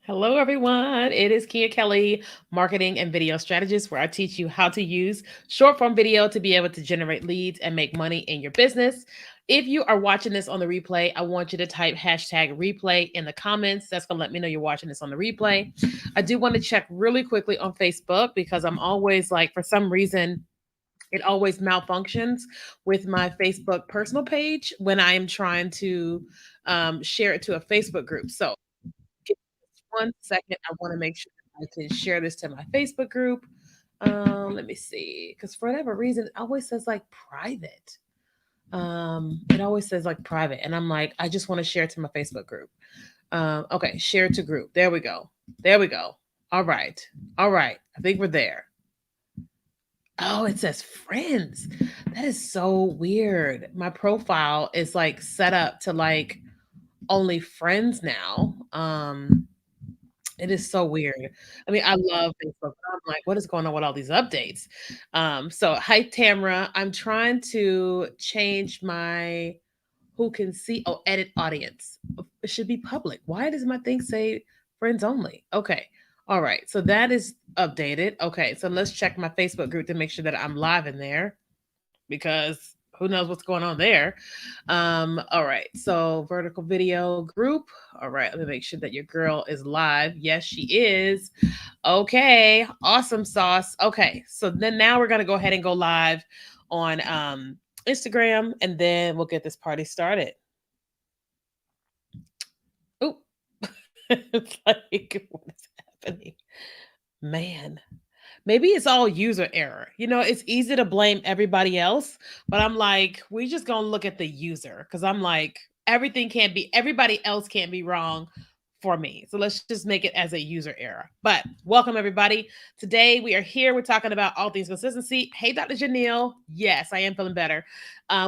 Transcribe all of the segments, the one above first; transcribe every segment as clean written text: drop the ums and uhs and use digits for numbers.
Hello, everyone. It is Kia Kelly, marketing and video strategist, where I teach you how to use short form video to be able to generate leads and make money in your business. If you are watching this on the replay, I want you to type hashtag replay in the comments. That's going to let me know you're watching this on the replay. I do want to check really quickly on Facebook because I'm always like, for some reason, it always malfunctions with my Facebook personal page when I am trying to share it to a Facebook group. So, give me just 1 second. I want to make sure that I can share this to my Facebook group. Let me see, because for whatever reason, it always says like private. It always says like private, and I'm like, I just want to share it to my Facebook group. Okay, share to group. There we go. There we go. All right. All right. I think we're there. Oh, it says friends. That is so weird. My profile is like set up to like only friends now. It is so weird. I mean, I love Facebook, but I'm like, what is going on with all these updates? So hi Tamara. I'm trying to change my who can see edit audience. It should be public. Why does my thing say friends only? Okay. All right. So that is updated. Okay. So let's check my Facebook group to make sure that I'm live in there because who knows what's going on there. All right. So vertical video group. All right. Let me make sure that your girl is live. Yes, she is. Okay. Awesome sauce. Okay. So then now we're going to go ahead and go live on Instagram, and then we'll get this party started. Oh, it's like, what is happening? Man, maybe it's all user error. It's easy to blame everybody else, but I'm like, we just gonna look at the user because I'm like, everybody else can't be wrong for me. So let's just make it as a user error. But welcome everybody. Today we are here. We're talking about all things consistency. Hey, Dr. Janelle. Yes, I am feeling better.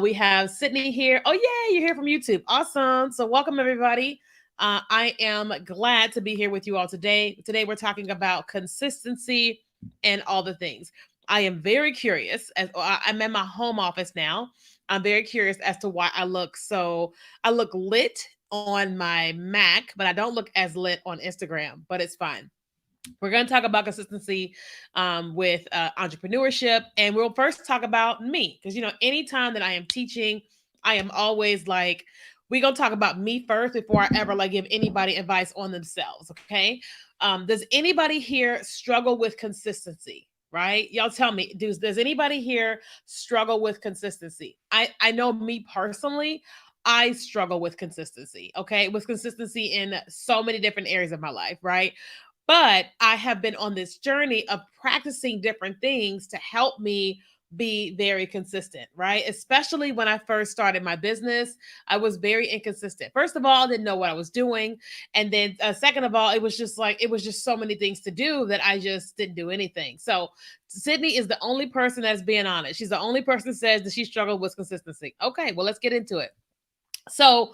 We have Sydney here. Oh yeah, you're here from YouTube. Awesome. So welcome everybody. I am glad to be here with you all today. Today we're talking about consistency and all the things. I am very curious as I'm in my home office now. I'm very curious as to why I look lit on my Mac, but I don't look as lit on Instagram, but it's fine. We're going to talk about consistency with entrepreneurship, and we'll first talk about me because anytime that I am teaching, I am always like, we're going to talk about me first before I ever like give anybody advice on themselves. Okay. Does anybody here struggle with consistency? Right? Y'all tell me, does anybody here struggle with consistency? I know me personally, I struggle with consistency. Okay. With consistency in so many different areas of my life. Right. But I have been on this journey of practicing different things to help me be very consistent, right? Especially when I first started my business, I was very inconsistent. First of all, I didn't know what I was doing. And then, second of all, it was just so many things to do that I just didn't do anything. So, Sydney is the only person that's being honest. She's the only person that says that she struggled with consistency. Okay, well, let's get into it. So,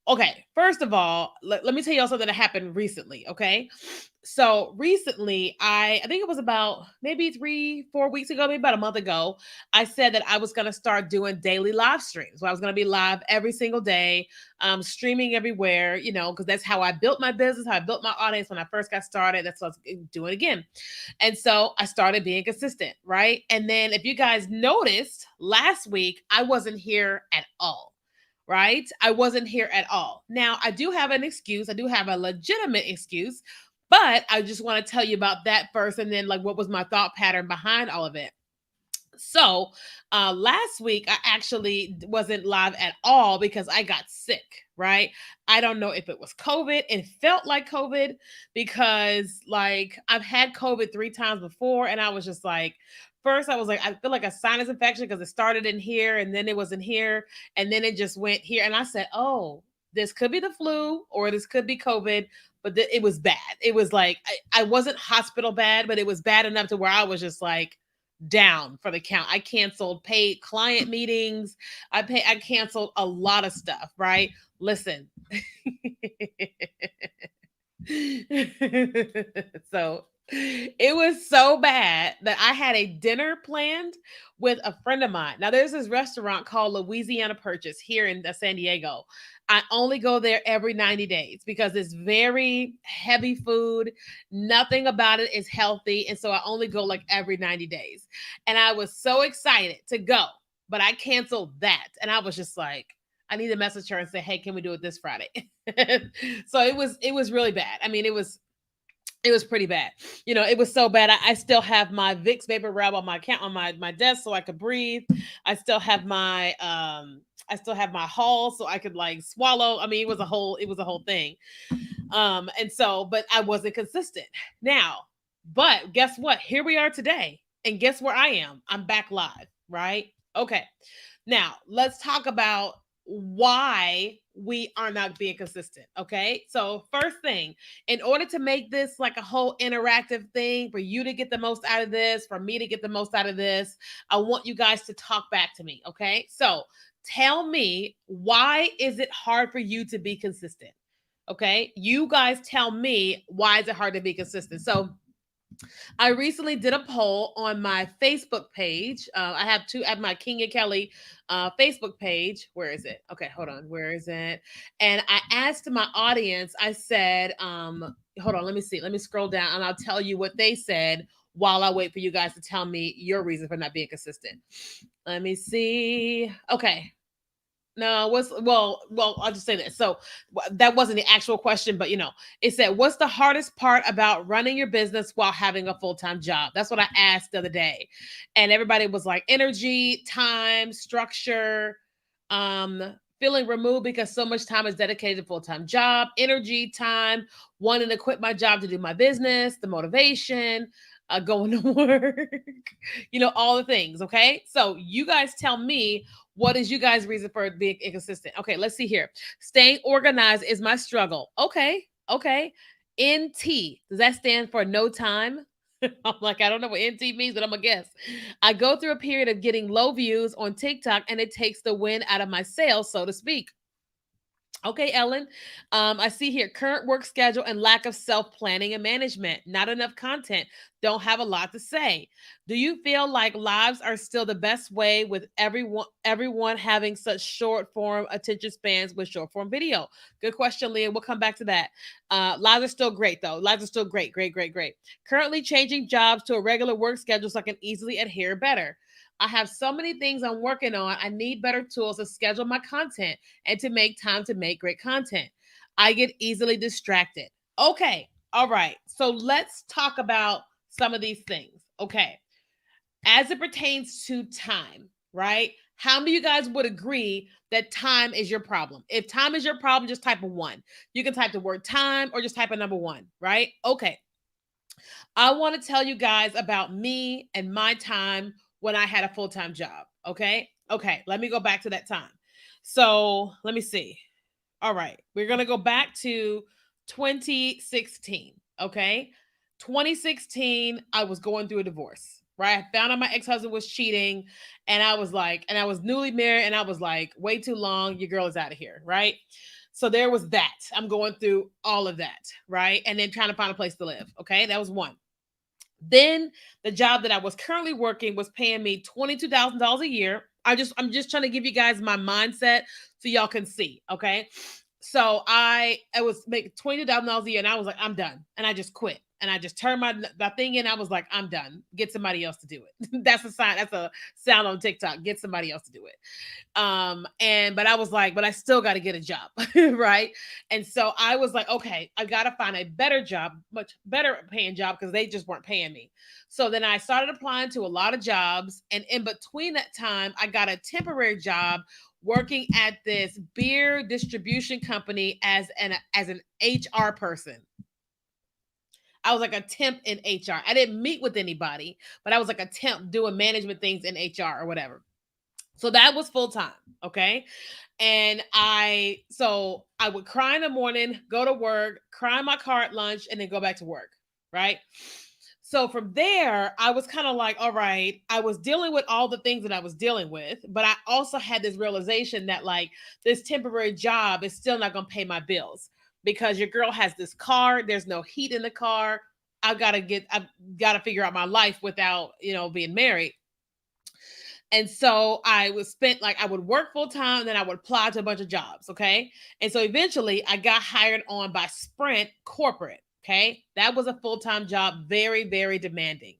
okay, first of all, let me tell y'all something that happened recently. Okay. So recently, I think it was about maybe 3, 4 weeks ago, maybe about a month ago, I said that I was going to start doing daily live streams. So I was going to be live every single day, streaming everywhere, because that's how I built my business, how I built my audience when I first got started. That's what I was doing again. And so I started being consistent, right? And then if you guys noticed, last week, I wasn't here at all, right? I wasn't here at all. Now, I do have an excuse. I do have a legitimate excuse, but I just want to tell you about that first and then like what was my thought pattern behind all of it. So, last week I actually wasn't live at all because I got sick, right? I don't know if it was COVID. It felt like COVID because like I've had COVID 3 times before and I was just like, first I was like, I feel like a sinus infection because it started in here and then it was in here and then it just went here and I said, "Oh, this could be the flu or this could be COVID." But it was bad. It was like I wasn't hospital bad, but it was bad enough to where I was just like down for the count. I canceled paid client meetings. I canceled a lot of stuff, right? Listen. So It was so bad that I had a dinner planned with a friend of mine. Now, there's this restaurant called Louisiana Purchase here in San Diego. I only go there every 90 days because it's very heavy food. Nothing about it is healthy. And so I only go like every 90 days. And I was so excited to go, but I canceled that. And I was just like, I need to message her and say, hey, can we do it this Friday? So it was really bad. I mean, it was pretty bad. It was so bad. I still have my Vicks vapor rub on my account on my desk so I could breathe. I still have my Hall so I could like swallow. I mean, it was a whole thing. And so, but I wasn't consistent. Now, but guess what? Here we are today. And guess where I am? I'm back live, right? Okay. Now, let's talk about why we are not being consistent. Okay. So, first thing, in order to make this like a whole interactive thing for you to get the most out of this, for me to get the most out of this, I want you guys to talk back to me. Okay. So, tell me, why is it hard for you to be consistent? Okay. You guys tell me, why is it hard to be consistent? So, I recently did a poll on my Facebook page. I have two at my King and Kelly Facebook page. Where is it? Okay, hold on. Where is it? And I asked my audience, I said, hold on, let me see. Let me scroll down and I'll tell you what they said while I wait for you guys to tell me your reason for not being consistent. Let me see. Okay. No, I'll just say this. So that wasn't the actual question, but it said, "What's the hardest part about running your business while having a full-time job?" That's what I asked the other day, and everybody was like, "Energy, time, structure, feeling removed because so much time is dedicated to full-time job, energy, time, wanting to quit my job to do my business, the motivation." Going to work, all the things. Okay. So you guys tell me, what is you guys' reason for being inconsistent? Okay, let's see here. Staying organized is my struggle. Okay, okay. NT, does that stand for no time? I'm like, I don't know what NT means, but I'm gonna guess. I go through a period of getting low views on TikTok and it takes the wind out of my sails, so to speak. Okay, Ellen. I see here current work schedule and lack of self planning and management. Not enough content. Don't have a lot to say. Do you feel like lives are still the best way with everyone having such short form attention spans with short form video? Good question, Leah. We'll come back to that. Lives are still great though. Lives are still great, great, great, great. Currently changing jobs to a regular work schedule so I can easily adhere better. I have so many things I'm working on. I need better tools to schedule my content and to make time to make great content. I get easily distracted. Okay. All right. So let's talk about some of these things. Okay. As it pertains to time, right? How many of you guys would agree that time is your problem? If time is your problem, just type a one. You can type the word time or just type a number one, right? Okay. I want to tell you guys about me and my time when I had a full time job. Okay. Okay. Let me go back to that time. So let me see. All right. We're going to go back to 2016. Okay. 2016, I was going through a divorce, right? I found out my ex husband was cheating. And I was like, and I was newly married. And I was like, way too long. Your girl is out of here. Right. So there was that. I'm going through all of that. Right. And then trying to find a place to live. Okay. That was one. Then the job that I was currently working was paying me $22,000 a year. I'm just trying to give you guys my mindset so y'all can see. Okay. So I was making $22,000 a year and I was like, I'm done. And I just quit. And I just turned my thing in. I was like, I'm done. Get somebody else to do it. That's a sign. That's a sound on TikTok. Get somebody else to do it. But I was like, but I still got to get a job. Right. And so I was like, okay, I got to find a better job, much better paying job because they just weren't paying me. So then I started applying to a lot of jobs. And in between that time, I got a temporary job working at this beer distribution company as an HR person. I was like a temp in HR. I didn't meet with anybody, but I was like a temp doing management things in HR or whatever. So that was full time. Okay. And I would cry in the morning, go to work, cry in my car at lunch, and then go back to work. Right. So from there, I was kind of like, all right, I was dealing with all the things that I was dealing with, but I also had this realization that like this temporary job is still not going to pay my bills because your girl has this car, there's no heat in the car. I've got to figure out my life without, being married. And so I was spent like I would work full time, and then I would apply to a bunch of jobs. Okay. And so eventually I got hired on by Sprint Corporate. Okay. That was a full time job, very, very demanding.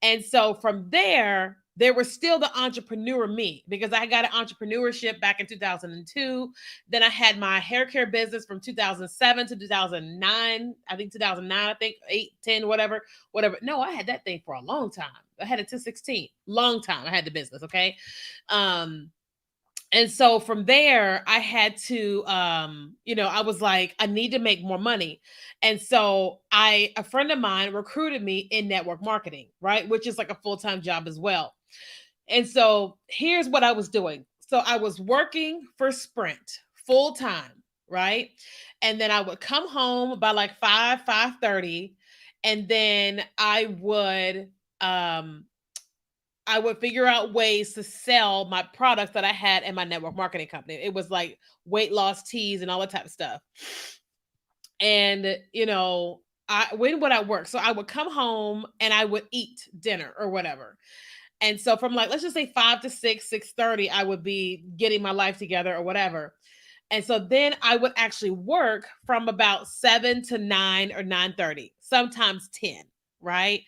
And so from there was still the entrepreneur me because I got an entrepreneurship back in 2002. Then I had my hair care business from 2007 to 2009. I think 2009, I think 8, 10, whatever, whatever. No, I had that thing for a long time. I had it to 16. Long time I had the business. Okay. Um, and so from there I had to I was like, I need to make more money. And so a friend of mine recruited me in network marketing, right, which is like a full-time job as well. And so here's what I was doing. So I was working for Sprint full time, right? And then I would come home by like 5:30, and then um I would figure out ways to sell my products that I had in my network marketing company. It was like weight loss teas and all that type of stuff. And when would I work? So I would come home and I would eat dinner or whatever. And so from like let's just say 5 to 6, 6:30, I would be getting my life together or whatever. And so then I would actually work from about 7 to 9 or 9:30, sometimes 10, right?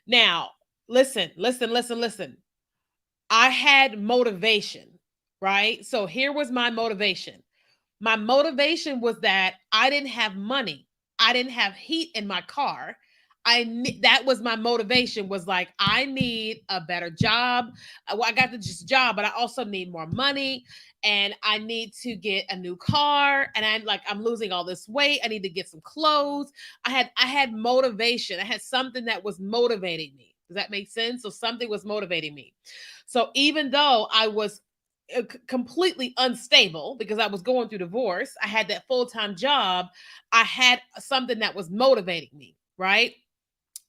Now, listen, listen, listen, listen. I had motivation, right? So here was my motivation. My motivation was that I didn't have money. I didn't have heat in my car. That was my motivation, was like, I need a better job. Well, I got the just job, but I also need more money, and I need to get a new car, and I'm losing all this weight. I need to get some clothes. I had motivation. I had something that was motivating me. Does that make sense? So something was motivating me. So even though I was completely unstable because I was going through divorce, I had that full time job. I had something that was motivating me, right?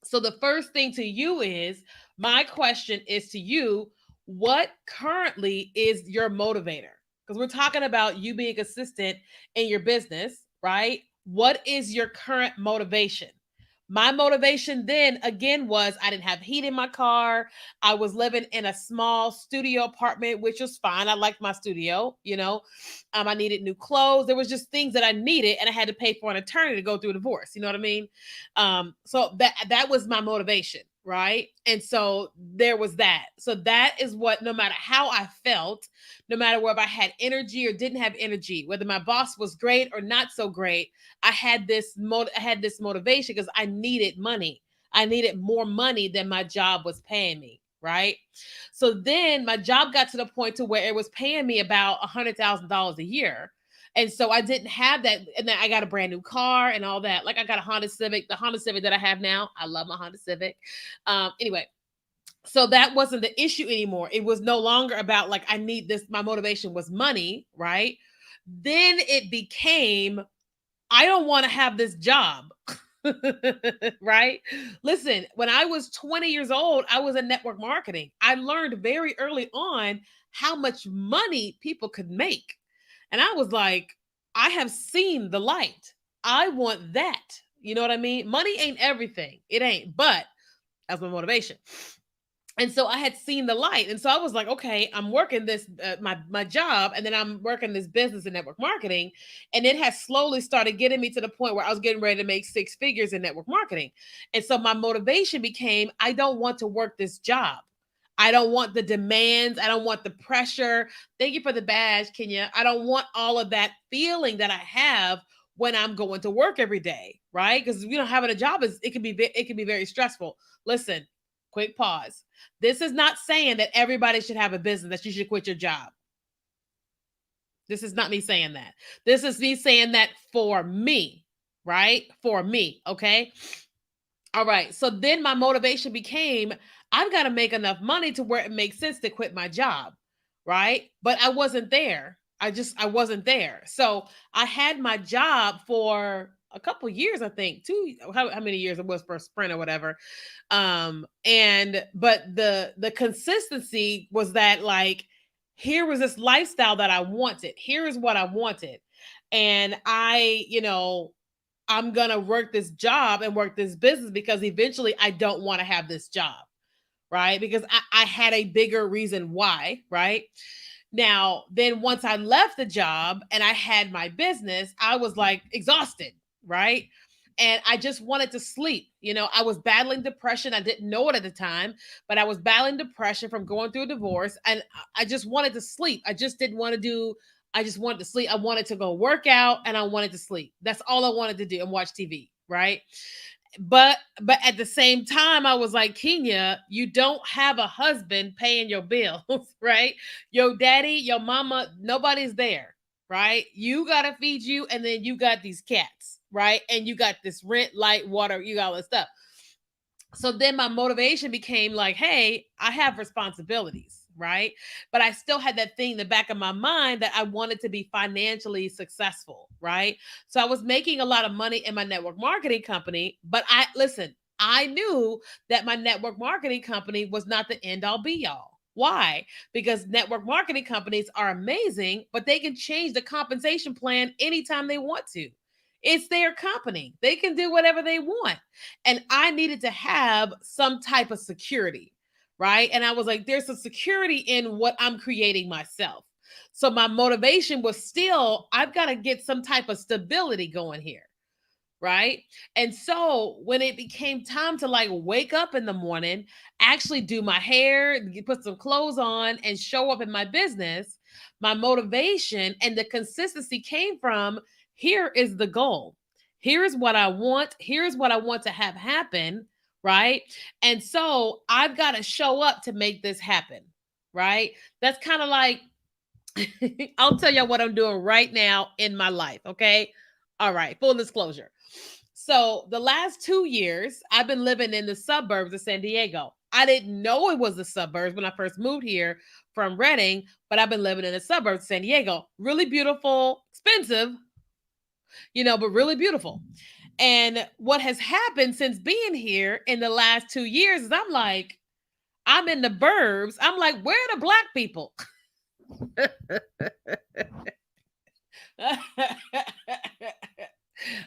So the first thing to you is my question is to you, what currently is your motivator? Because we're talking about you being consistent in your business, right? What is your current motivation? My motivation then again was I didn't have heat in my car. I was living in a small studio apartment, which was fine. I liked my studio. I needed new clothes. There was just things that I needed, and I had to pay for an attorney to go through a divorce. You know what I mean? So that was my motivation, right? And so there was that. So that is what, no matter how I felt, no matter whether I had energy or didn't have energy, whether my boss was great or not so great, I had this motivation because I needed money. I needed more money than my job was paying me, right? So then my job got to the point to where it was paying me about $100,000 a year. And so I didn't have that. And then I got a brand new car and all that. Like I got a Honda Civic, the Honda Civic that I have now. I love my Honda Civic. Anyway, so that wasn't the issue anymore. It was no longer about like, I need this. My motivation was money, right? Then it became, I don't want to have this job. Right? Listen, when I was 20 years old, I was in network marketing. I learned very early on how much money people could make. And I was like, I have seen the light. I want that. You know what I mean? Money ain't everything. It ain't, but that's my motivation. And so I had seen the light, and so I was like, okay, I'm working this my job, and then I'm working this business in network marketing, and it has slowly started getting me to the point where I was getting ready to make six figures in network marketing. And so my motivation became, I don't want to work this job. I don't want the demands. I don't want the pressure. Thank you for the badge, Kenya. I don't want all of that feeling that I have when I'm going to work every day, right? Because having a job it can be very stressful. Listen, quick pause. This is not saying that everybody should have a business, that you should quit your job. This is not me saying that. This is me saying that for me, right? For me, okay? All right. So then my motivation became, I've got to make enough money to where it makes sense to quit my job, right? But I wasn't there. I wasn't there. So I had my job for a couple years, I think, how many years it was for a sprint or whatever. And but the consistency was that, like, here was this lifestyle that I wanted. Here is what I wanted. And I'm gonna work this job and work this business because eventually I don't want to have this job, right? Because I had a bigger reason why, right? Now, then once I left the job and I had my business, I was like exhausted, right? And I just wanted to sleep. I was battling depression. I didn't know it at the time, but I was battling depression from going through a divorce. And I just wanted to sleep. I just didn't want to do, I just wanted to sleep. I wanted to go work out and I wanted to sleep. That's all I wanted to do and watch TV, right? But at the same time I was like, Kenya, you don't have a husband paying your bills, right? Your daddy, your mama, nobody's there, right? You gotta feed you, and then you got these cats, right? And you got this rent, light, water, you got all this stuff. So then my motivation became like, hey, I have responsibilities, right? But I still had that thing in the back of my mind that I wanted to be financially successful, right? So I was making a lot of money in my network marketing company, but I knew that my network marketing company was not the end all be all. Why? Because network marketing companies are amazing, but they can change the compensation plan anytime they want to. It's their company. They can do whatever they want. And I needed to have some type of security, right? And I was like, there's a security in what I'm creating myself. So my motivation was still, I've got to get some type of stability going here, right? And so when it became time to like wake up in the morning, actually do my hair, put some clothes on, and show up in my business, my motivation and the consistency came from, here is the goal. Here's what I want. Here's what I want to have happen, right? And so I've got to show up to make this happen, right? That's kind of like, I'll tell you what I'm doing right now in my life, okay? All right, full disclosure. So the last 2 years, I've been living in the suburbs of San Diego. I didn't know it was the suburbs when I first moved here from Redding, but I've been living in the suburbs of San Diego. Really beautiful, expensive, but really beautiful. And what has happened since being here in the last 2 years is I'm in the burbs. I'm like, where are the black people?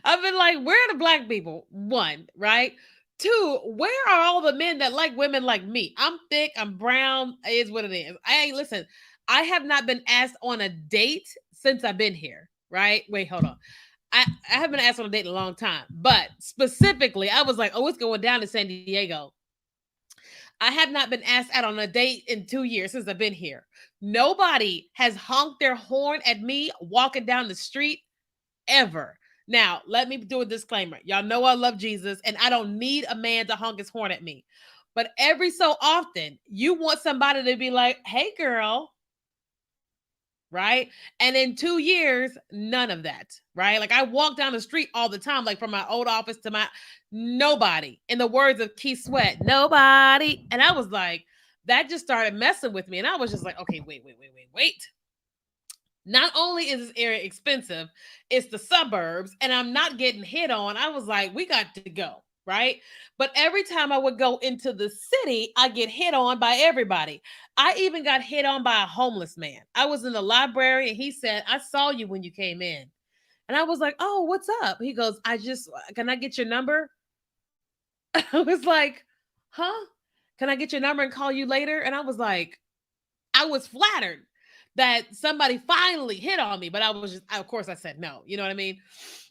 I've been like, where are the black people? One, right? Two, where are all the men that like women like me? I'm thick, I'm brown, it is what it is. Listen, I have not been asked on a date since I've been here, right? Wait, hold on. I haven't been asked on a date in a long time, but specifically, I was like, oh, it's going down to San Diego. I have not been asked out on a date in 2 years since I've been here. Nobody has honked their horn at me walking down the street ever. Now, let me do a disclaimer. Y'all know I love Jesus and I don't need a man to honk his horn at me. But every so often, you want somebody to be like, hey, girl, right? And in 2 years, none of that, right? Like I walk down the street all the time, like from my old office to my nobody. In the words of Keith Sweat, nobody. And I was like, that just started messing with me. And I was just like, okay, wait. Not only is this area expensive, it's the suburbs, and I'm not getting hit on. I was like, we got to go, right? But every time I would go into the city, I get hit on by everybody. I even got hit on by a homeless man. I was in the library and he said, I saw you when you came in. And I was like, oh, what's up? He goes, can I get your number? I was like, huh? Can I get your number and call you later? And I was like, I was flattered that somebody finally hit on me, but I was just, of course, I said no. You know what I mean?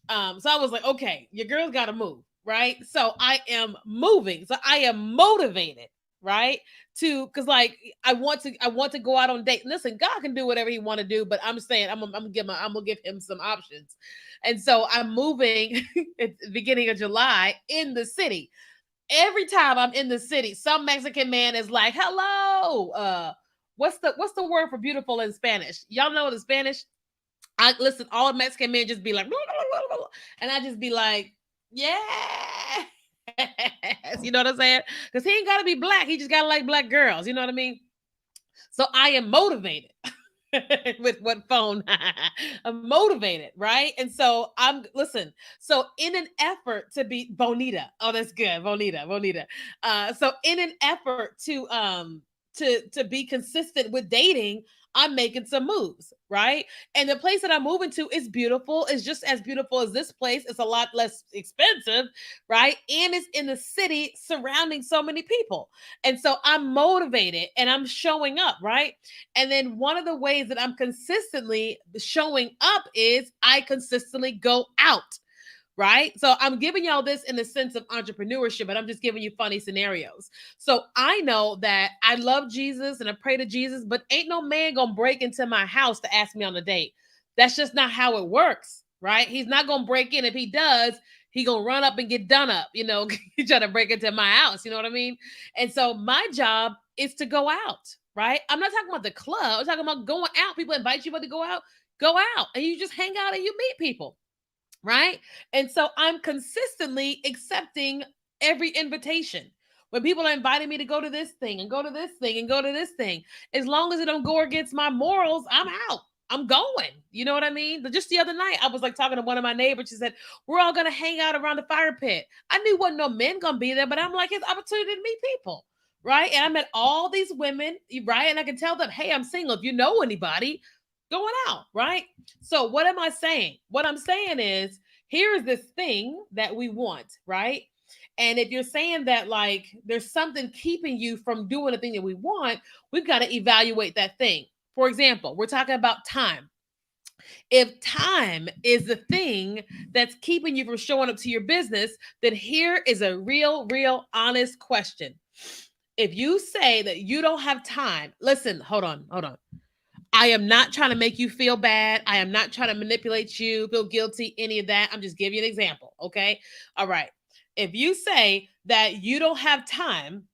So I was like, okay, your girl's got to move, right? So I am moving. So I am motivated, right? Because like I want to go out on date. Listen, God can do whatever He want to do, but I'm saying I'm gonna give Him some options, and so I'm moving at the beginning of July in the city. Every time I'm in the city, some Mexican man is like, "Hello, what's the word for beautiful in Spanish? Y'all know the Spanish? I listen, all Mexican men just be like, blah, blah, blah, blah, and I just be like, yeah. You know what I'm saying? Because he ain't gotta be black, he just gotta like black girls, you know what I mean? So I am motivated. With what phone? I'm motivated, right? And so so in an effort to be bonita, oh, that's good, bonita. So in an effort to be consistent with dating, I'm making some moves, right? And the place that I'm moving to is beautiful. It's just as beautiful as this place. It's a lot less expensive, right? And it's in the city surrounding so many people. And so I'm motivated and I'm showing up, right? And then one of the ways that I'm consistently showing up is I consistently go out, right? So I'm giving y'all this in the sense of entrepreneurship, but I'm just giving you funny scenarios. So I know that I love Jesus and I pray to Jesus, but ain't no man gonna break into my house to ask me on a date. That's just not how it works, right? He's not gonna break in. If he does, he gonna run up and get done up, he trying to break into my house, you know what I mean? And so my job is to go out, right? I'm not talking about the club. I'm talking about going out. People invite you to go out, and you just hang out and you meet people, right? And so I'm consistently accepting every invitation. When people are inviting me to go to this thing and go to this thing and go to this thing, as long as it don't go against my morals, I'm out. I'm going. You know what I mean? But just the other night, I was like talking to one of my neighbors. She said, "We're all gonna hang out around the fire pit." I knew wasn't no men gonna be there, but I'm like, it's opportunity to meet people, right? And I met all these women, right? And I can tell them, "Hey, I'm single. If you know anybody, going out," right? So what am I saying? What I'm saying is, here is this thing that we want, right? And if you're saying that like there's something keeping you from doing the thing that we want, we've got to evaluate that thing. For example, we're talking about time. If time is the thing that's keeping you from showing up to your business, then here is a real honest question. If you say that you don't have time, listen, hold on. I am not trying to make you feel bad. I am not trying to manipulate you, feel guilty, any of that. I'm just giving you an example. Okay. All right. If you say that you don't have time,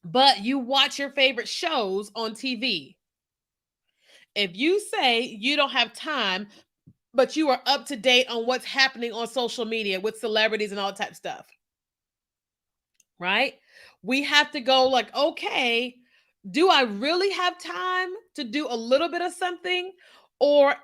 but you watch your favorite shows on TV, if you say you don't have time, but you are up to date on what's happening on social media with celebrities and all type of stuff, right? We have to go like, okay, do I really have time to do a little bit of something, or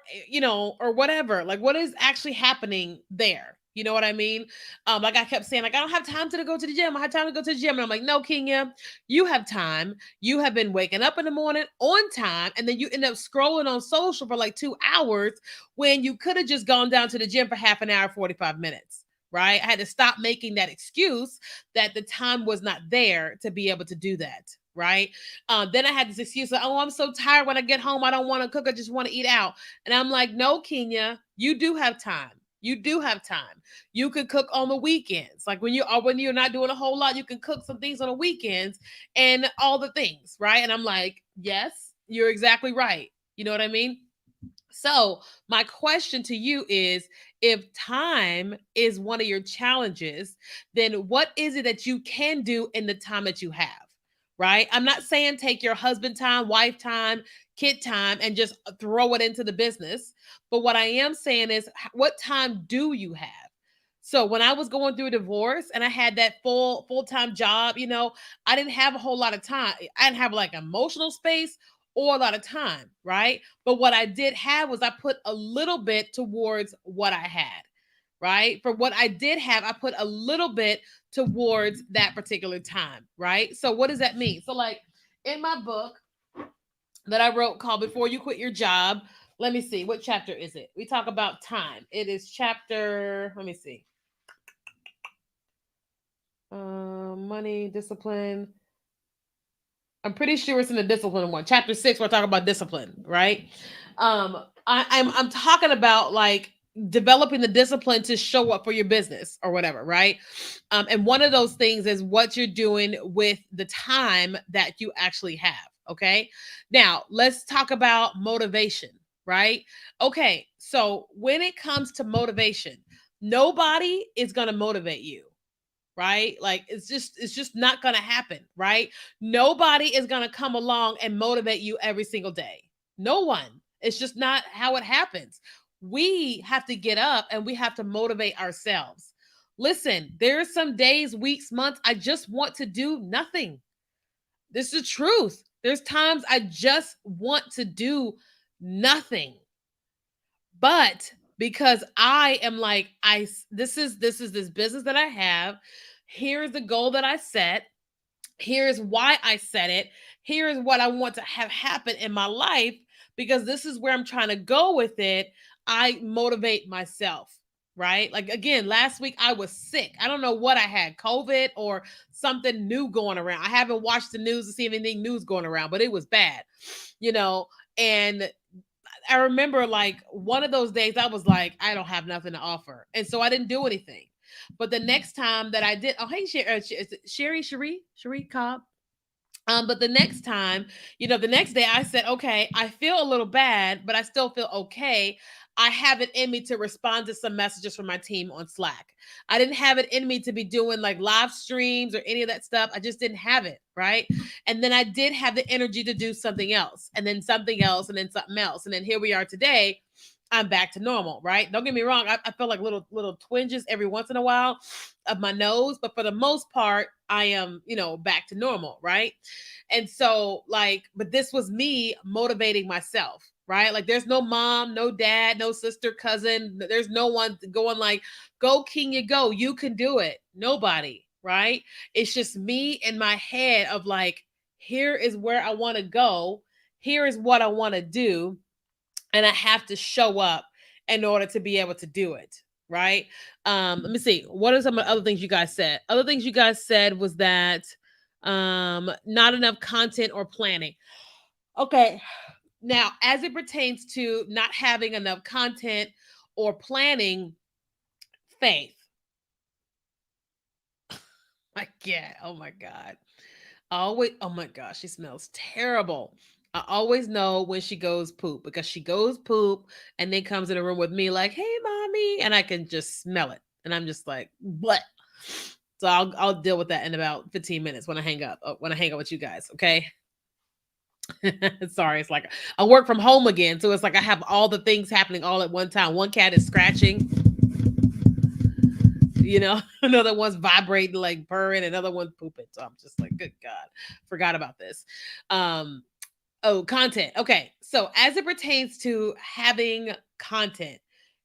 or whatever, like what is actually happening there, you know what I mean? Like I kept saying, like, I don't have time to go to the gym. I have time to go to the gym, and I'm like, no, Kenya, you have time. You have been waking up in the morning on time, and then you end up scrolling on social for like 2 hours when you could have just gone down to the gym for half an hour, 45 minutes, right? I had to stop making that excuse that the time was not there to be able to do that, right? Then I had this excuse like, oh, I'm so tired when I get home. I don't want to cook. I just want to eat out. And I'm like, no, Kenya, you do have time. You do have time. You can cook on the weekends. Like when you're not doing a whole lot, you can cook some things on the weekends and all the things, right? And I'm like, yes, you're exactly right. You know what I mean? So, my question to you is, if time is one of your challenges, then what is it that you can do in the time that you have? Right? I'm not saying take your husband time, wife time, kid time and just throw it into the business. But what I am saying is, what time do you have? So when I was going through a divorce and I had that full-time job, I didn't have a whole lot of time. I didn't have like emotional space or a lot of time, right? But what I did have was I put a little bit towards what I had, right? For what I did have, I put a little bit towards that particular time, right? So what does that mean? So like in my book that I wrote called Before You Quit Your Job, let me see, what chapter is it? We talk about time. It is chapter, let me see. Money, discipline. I'm pretty sure it's in the discipline one. Chapter 6, we're talking about discipline, right? I'm talking about like developing the discipline to show up for your business or whatever, right? And one of those things is what you're doing with the time that you actually have. Okay. Now let's talk about motivation, right? Okay. So when it comes to motivation, nobody is going to motivate you, right? Like it's just not going to happen, right? Nobody is going to come along and motivate you every single day. No one. It's just not how it happens. We have to get up and we have to motivate ourselves. Listen, there's some days, weeks, months I just want to do nothing. This is the truth. There's times I just want to do nothing. But because I am like, this is this business that I have. Here's the goal that I set. Here's why I set it. Here is what I want to have happen in my life. because this is where I'm trying to go with it. I motivate myself, right? Like again, last week I was sick. I don't know what I had, COVID or something new going around. I haven't watched the news to see if anything news going around, but it was bad, you know. And I remember like one of those days I was like, I don't have nothing to offer. And so I didn't do anything. But the next time that I did, oh, hey, Cherie Cobb. But the next time, the next day I said, okay, I feel a little bad, but I still feel okay. I have it in me to respond to some messages from my team on Slack. I didn't have it in me to be doing like live streams or any of that stuff. I just didn't have it. Right. And then I did have the energy to do something else and then something else and then something else. And then here we are today. I'm back to normal, right? Don't get me wrong. I feel like little twinges every once in a while of my nose, but for the most part, I am, back to normal, right? And so, like, but this was me motivating myself, right? Like, there's no mom, no dad, no sister, cousin. There's no one going like, "Go, King, you go. You can do it." Nobody, right? It's just me in my head of like, here is where I want to go. Here is what I want to do, and I have to show up in order to be able to do it. Right. Let me see. What are some of the other things you guys said? Other things you guys said was that not enough content or planning. Okay. Now, as it pertains to not having enough content or planning, faith. I can't. Oh my God. Always, oh my gosh, she smells terrible. I always know when she goes poop because she goes poop and then comes in the room with me like, "Hey, mommy," and I can just smell it, and I'm just like, "What?" So I'll deal with that in about 15 minutes when I hang up. When I hang up with you guys, okay? Sorry, it's like I work from home again, so it's like I have all the things happening all at one time. One cat is scratching, another one's vibrating like purring, another one's pooping. So I'm just like, good God, forgot about this. Oh, content. Okay. So as it pertains to having content,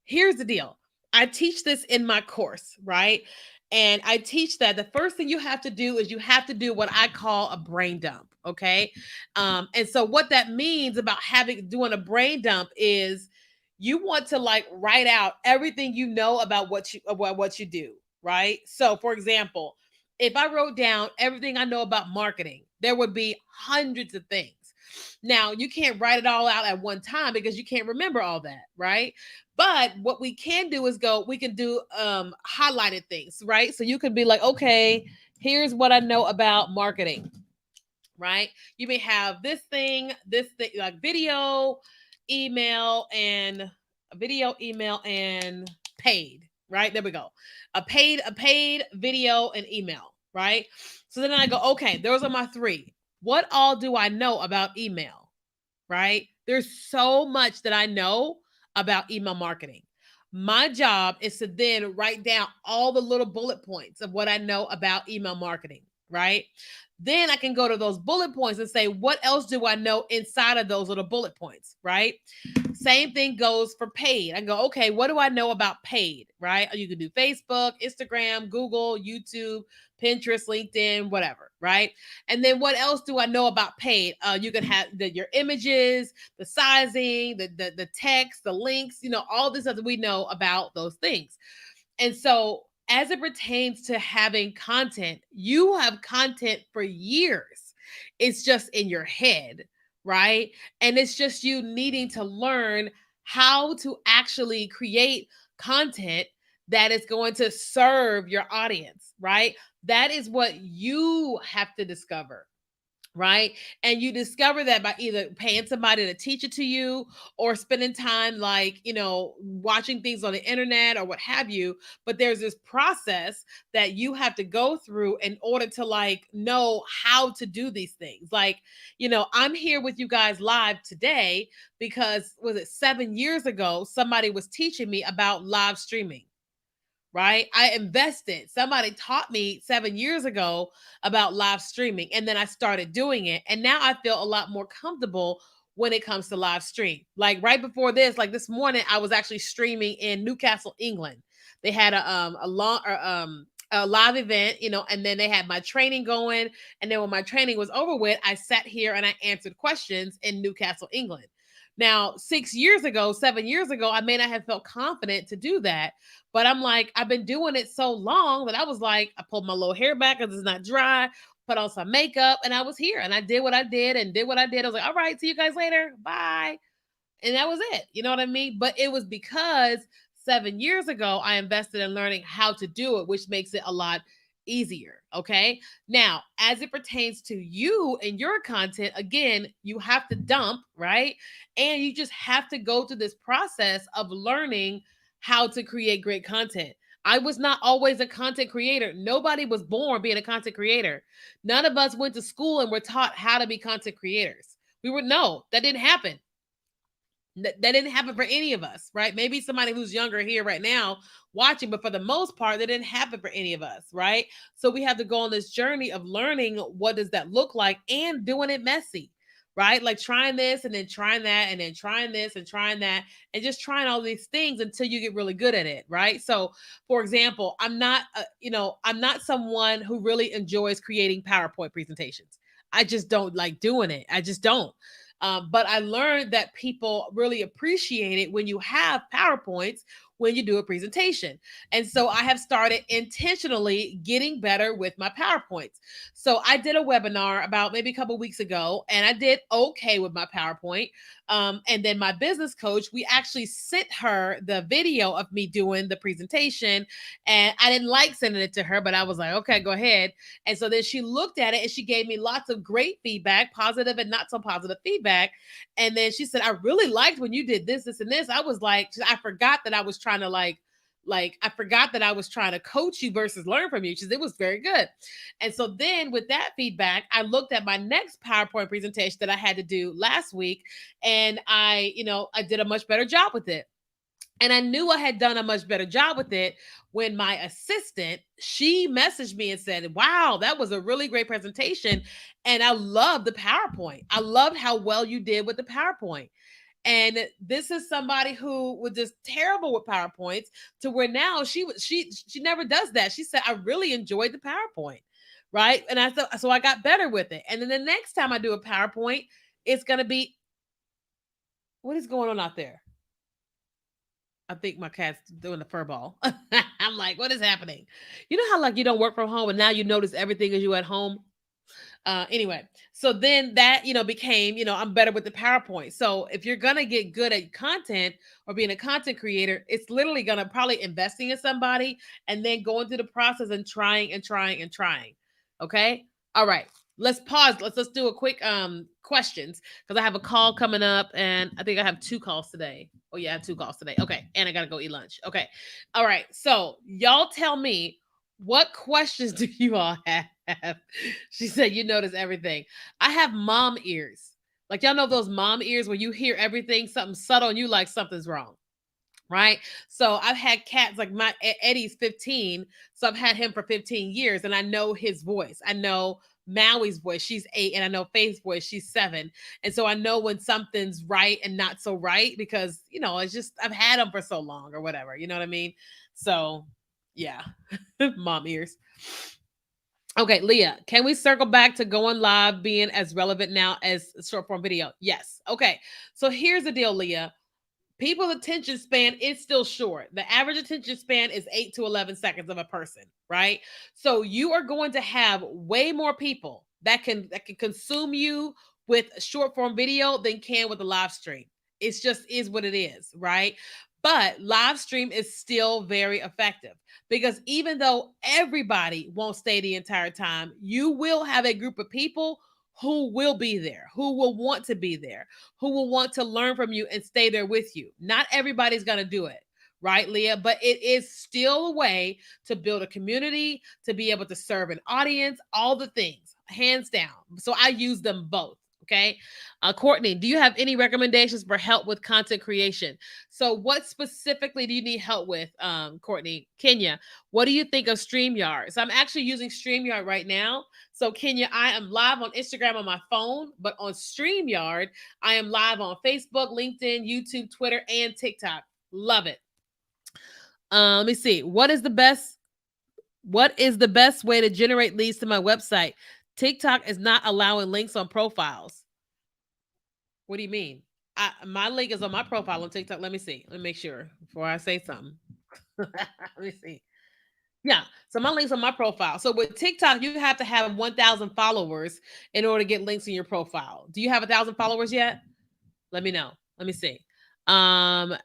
here's the deal. I teach this in my course, right? And I teach that the first thing you have to do is you have to do what I call a brain dump. Okay. And so what that means about doing a brain dump is you want to like write out everything you know about what you do, right? So for example, if I wrote down everything I know about marketing, there would be hundreds of things. Now, you can't write it all out at one time because you can't remember all that, right? But what we can do is we can do highlighted things, right? So you could be like, okay, here's what I know about marketing, right? You may have this thing like video, email, and paid, right? There we go. A paid video and email, right? So then I go, okay, those are my three. What all do I know about email? Right? There's so much that I know about email marketing. My job is to then write down all the little bullet points of what I know about email marketing, right? Then I can go to those bullet points and say, what else do I know inside of those little bullet points, right? Same thing goes for paid. I go, okay, what do I know about paid, right? You can do Facebook, Instagram, Google, YouTube, Pinterest, LinkedIn, whatever, right? And then what else do I know about paid? You can have your images, the sizing, the text, the links, all this stuff that we know about those things. And so as it pertains to having content, you have content for years. It's just in your head, right? And it's just you needing to learn how to actually create content that is going to serve your audience, right? That is what you have to discover, right? And you discover that by either paying somebody to teach it to you or spending time like, watching things on the internet or what have you. But there's this process that you have to go through in order to like know how to do these things. Like, I'm here with you guys live today because was it 7 years ago somebody was teaching me about live streaming, right? I invested. Somebody taught me 7 years ago about live streaming, and then I started doing it. And now I feel a lot more comfortable when it comes to live stream. Like right before this, like this morning, I was actually streaming in Newcastle, England. They had a live event, and then they had my training going. And then when my training was over with, I sat here and I answered questions in Newcastle, England. Now, 6 years ago, 7 years ago, I may not have felt confident to do that. But I'm like, I've been doing it so long that I was like, I pulled my little hair back because it's not dry, put on some makeup, and I was here and I did what I did and did what I did. I was like, all right, see you guys later. Bye. And that was it. You know what I mean? But it was because 7 years ago, I invested in learning how to do it, which makes it a lot easier. Okay. Now, as it pertains to you and your content, again, you have to dump, right? And you just have to go through this process of learning how to create great content. I was not always a content creator. Nobody was born being a content creator. None of us went to school and were taught how to be content creators. No, that didn't happen. That didn't happen for any of us, right? Maybe somebody who's younger here right now watching, but for the most part, that didn't happen for any of us, right? So we have to go on this journey of learning what does that look like and doing it messy, right? Like trying this and then trying that and then trying this and trying that and just trying all these things until you get really good at it, right? So, for example, I'm not someone who really enjoys creating PowerPoint presentations. I just don't like doing it. I just don't. But I learned that people really appreciate it when you have PowerPoints when you do a presentation. And so I have started intentionally getting better with my PowerPoints. So I did a webinar about maybe a couple weeks ago, and I did okay with my PowerPoint. And then my business coach, we actually sent her the video of me doing the presentation. And I didn't like sending it to her, but I was like, okay, go ahead. And so then she looked at it and she gave me lots of great feedback, positive and not so positive feedback. And then she said, I really liked when you did this, this, and this. I was like, I forgot that I was trying to I forgot that I was trying to coach you versus learn from you. She said it was very good. And so then with that feedback, I looked at my next PowerPoint presentation that I had to do last week. And I did a much better job with it. And I knew I had done a much better job with it when my assistant, she messaged me and said, wow, that was a really great presentation. And I love the PowerPoint. I loved how well you did with the PowerPoint. And this is somebody who was just terrible with PowerPoints to where now she never does that. She said, I really enjoyed the PowerPoint. Right. And I thought so I got better with it. And then the next time I do a PowerPoint, it's gonna be what is going on out there? I think my cat's doing the fur ball. I'm like, what is happening? You know how like you don't work from home and now you notice everything as you at home? Anyway, so then that, became, I'm better with the PowerPoint. So if you're going to get good at content or being a content creator, it's literally going to probably investing in somebody and then going through the process and trying and trying and trying. Okay. All right. Let's pause. Let's do a quick questions because I have a call coming up and I think I have two calls today. Oh yeah, I have two calls today. Okay. And I got to go eat lunch. Okay. All right. So y'all tell me what questions do you all have? She said, you notice everything. I have mom ears. Like, y'all know those mom ears where you hear everything, something subtle, and you like something's wrong. Right. So I've had cats like my Eddie's 15. So I've had him for 15 years and I know his voice. I know Maui's voice. She's 8. And I know Faith's voice. She's 7. And so I know when something's right and not so right because, it's just I've had them for so long or whatever. You know what I mean? So yeah, mom ears. Okay, Leah, can we circle back to going live being as relevant now as short form video? Yes. Okay. So here's the deal, Leah. People's attention span is still short. The average attention span is 8 to 11 seconds of a person, right? So you are going to have way more people that can consume you with short form video than can with a live stream. It's just is what it is, right? But live stream is still very effective because even though everybody won't stay the entire time, you will have a group of people who will be there, who will want to be there, who will want to learn from you and stay there with you. Not everybody's going to do it, right, Leah? But it is still a way to build a community, to be able to serve an audience, all the things, hands down. So I use them both. Okay. Courtney, do you have any recommendations for help with content creation? So what specifically do you need help with, Courtney? Kenya, what do you think of StreamYard? So I'm actually using StreamYard right now. So Kenya, I am live on Instagram on my phone, but on StreamYard, I am live on Facebook, LinkedIn, YouTube, Twitter, and TikTok. Love it. Let me see. What is the best way to generate leads to my website? TikTok is not allowing links on profiles. What do you mean? my link is on my profile on TikTok. Let me see. Let me make sure before I say something. Let me see. Yeah. So my link's on my profile. So with TikTok, you have to have 1,000 followers in order to get links in your profile. Do you have 1,000 followers yet? Let me know. Let me see. Um,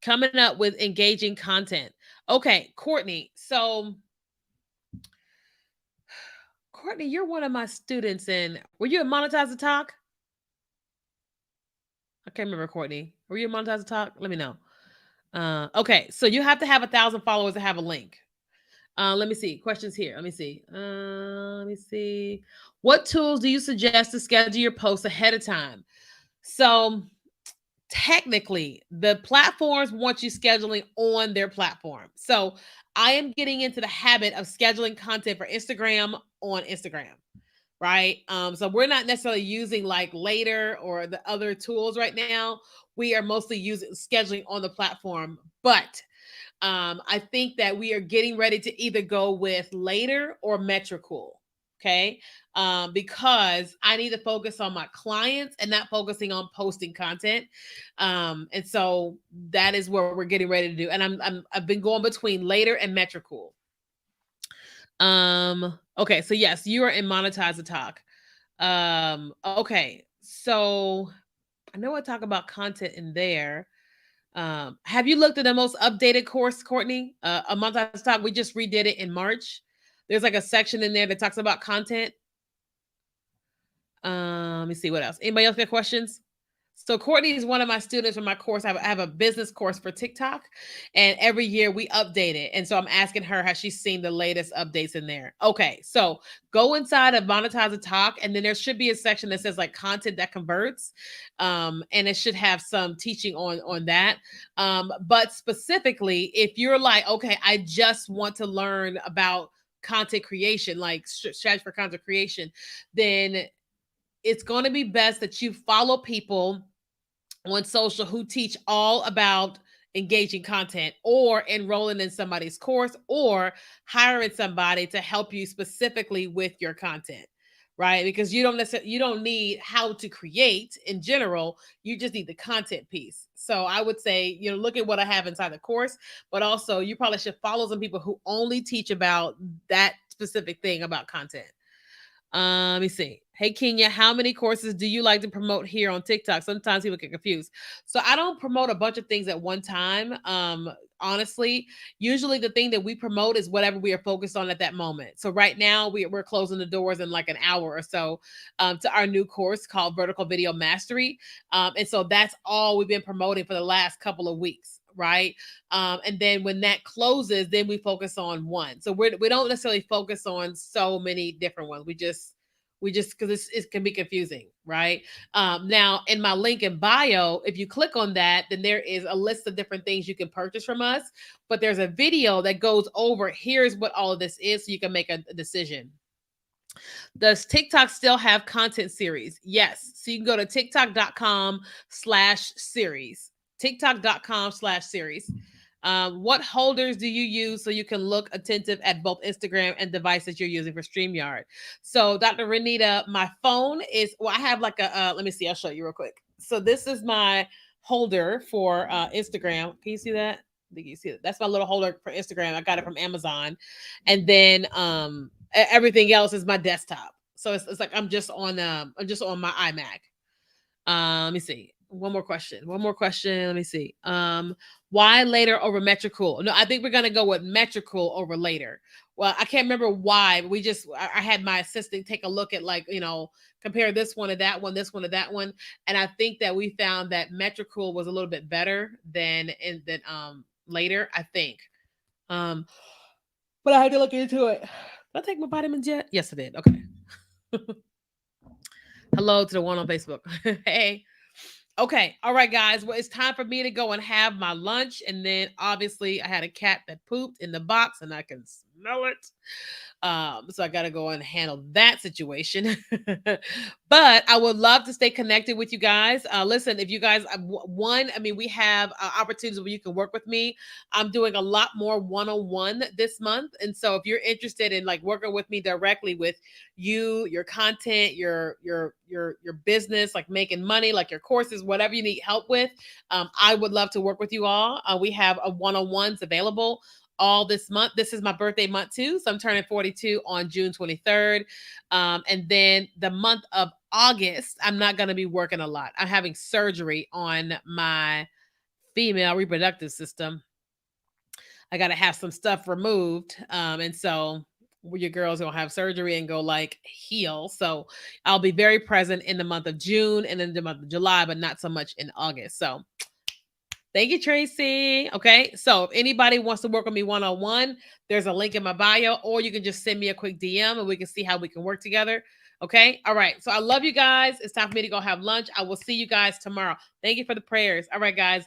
Coming up with engaging content. Okay, Courtney. So Courtney, you're one of my students, and were you at Monetize the Talk? I can't remember, Courtney. Were you at Monetize the Talk? Let me know. Okay, so you have to have 1,000 followers to have a link. Let me see. Questions here. Let me see. Let me see. What tools do you suggest to schedule your posts ahead of time? So technically, the platforms want you scheduling on their platform. So I am getting into the habit of scheduling content for Instagram on Instagram. Right. So we're not necessarily using like later or the other tools right now. We are mostly using scheduling on the platform. But I think that we are getting ready to either go with later or Metricool. Okay. Because I need to focus on my clients and not focusing on posting content. And so that is what we're getting ready to do. And I've been going between later and Metricool. Okay, so yes, you are in Monetize the Talk. Okay, so I know I talk about content in there. Have you looked at the most updated course, Courtney? A Monetize Talk. We just redid it in March. There's like a section in there that talks about content. Let me see what else. Anybody else got questions? So Courtney is one of my students from my course. I have a business course for TikTok, and every year we update it. And so I'm asking her has she seen the latest updates in there. Okay, so go inside of Monetize a Talk, and then there should be a section that says like content that converts, and it should have some teaching on that. But specifically, if you're like, okay, I just want to learn about content creation, like strategy for content creation, then it's going to be best that you follow people on social who teach all about engaging content or enrolling in somebody's course or hiring somebody to help you specifically with your content, right? Because you don't need how to create in general, you just need the content piece. So I would say, look at what I have inside the course, but also you probably should follow some people who only teach about that specific thing about content. Let me see. Hey, Kenya, how many courses do you like to promote here on TikTok? Sometimes people get confused. So I don't promote a bunch of things at one time. Honestly, usually the thing that we promote is whatever we are focused on at that moment. So right now we're closing the doors in like an hour or so to our new course called Vertical Video Mastery. And so that's all we've been promoting for the last couple of weeks. Right. And then when that closes, then we focus on one. So we don't necessarily focus on so many different ones. We just because it can be confusing, right? Now in my link in bio, if you click on that, then there is a list of different things you can purchase from us. But there's a video that goes over here's what all of this is, so you can make a decision. Does TikTok still have content series? Yes. So you can go to tiktok.com/series. TikTok.com/series. What holders do you use so you can look attentive at both Instagram and devices you're using for StreamYard? So, Dr. Renita, my phone is, well, I have like let me see, I'll show you real quick. So, this is my holder for Instagram. Can you see that? I think you see it. That's my little holder for Instagram. I got it from Amazon. And then everything else is my desktop. So it's like I'm just on my iMac. Let me see. One more question. One more question. Let me see. Why later over Metricool? No, I think we're gonna go with Metricool over later. Well, I can't remember why, but I had my assistant take a look at like, compare this one to that one, this one to that one. And I think that we found that Metricool was a little bit better than later, I think. Um, but I had to look into it. Did I take my vitamins yet? Yes, I did. Okay. Hello to the one on Facebook. Hey. Okay. All right, guys. Well, it's time for me to go and have my lunch. And then obviously I had a cat that pooped in the box and I can smell it. So I got to go and handle that situation. But I would love to stay connected with you guys. Listen, if you guys, one, I mean, we have opportunities where you can work with me. I'm doing a lot more one-on-one this month. And so if you're interested in like working with me directly with you, your content, your business, like making money, like your courses, whatever you need help with, I would love to work with you all. We have a one-on-ones available all this month. This is my birthday month too. So I'm turning 42 on June 23rd. And then the month of August, I'm not going to be working a lot. I'm having surgery on my female reproductive system. I got to have some stuff removed. And so your girl's gonna have surgery and go like heal. So I'll be very present in the month of June and in the month of July, but not so much in August. So thank you, Tracy. Okay. So if anybody wants to work with me one-on-one, there's a link in my bio, or you can just send me a quick DM and we can see how we can work together. Okay. All right. So I love you guys. It's time for me to go have lunch. I will see you guys tomorrow. Thank you for the prayers. All right, guys.